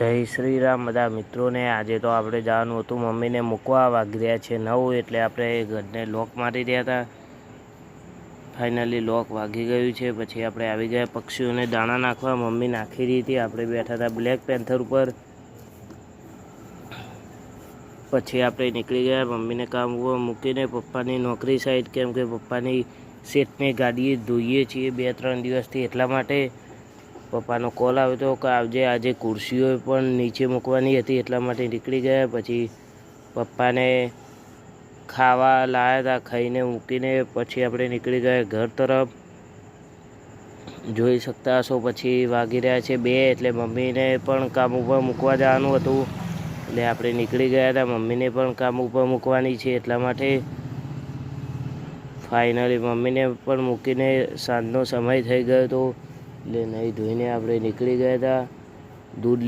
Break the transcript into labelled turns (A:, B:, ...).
A: જય શ્રી રામ બધા મિત્રોને। આજે તો આપણે જવાનું હતું મમ્મીને મૂકવા। વાગી રહ્યા છે 9 એટલે આપણે ઘરને લોક મારી રહ્યા હતા। ફાઇનલી લોક વાગી ગયું છે। પછી આપણે આવી ગયા પક્ષીઓને દાણા નાખવા। મમ્મી નાખી રહી હતી, આપણે બેઠા હતા બ્લેક પેન્થર ઉપર। પછી આપણે નીકળી ગયા મમ્મીને કામ ઉપર મૂકીને પપ્પાની નોકરી સાઈડ, કેમ કે પપ્પાની શેઠની ગાડીએ ધોઈએ છીએ 2-3 દિવસથી, એટલા માટે પપ્પાનો કોલ આવ્યો હતો કે આવજે, આજે ખુરશીઓ પણ નીચે મૂકવાની હતી, એટલા માટે નીકળી ગયા। પછી પપ્પાને ખાવા લાવ્યા હતા, ખાઈને મૂકીને પછી આપણે નીકળી ગયા ઘર તરફ। જોઈ શકતા હશો પછી વાગી રહ્યા છે 2 એટલે મમ્મીને પણ કામ ઉપર મૂકવા જવાનું હતું, એટલે આપણે નીકળી ગયા હતા। મમ્મીને પણ કામ ઉપર મૂકવાની છે, એટલા માટે ફાઇનલી મમ્મીને પણ મૂકીને સાંજનો સમય થઈ ગયો હતો, એટલે નહીં ધોઈને આપણે નીકળી ગયા હતા। દૂધ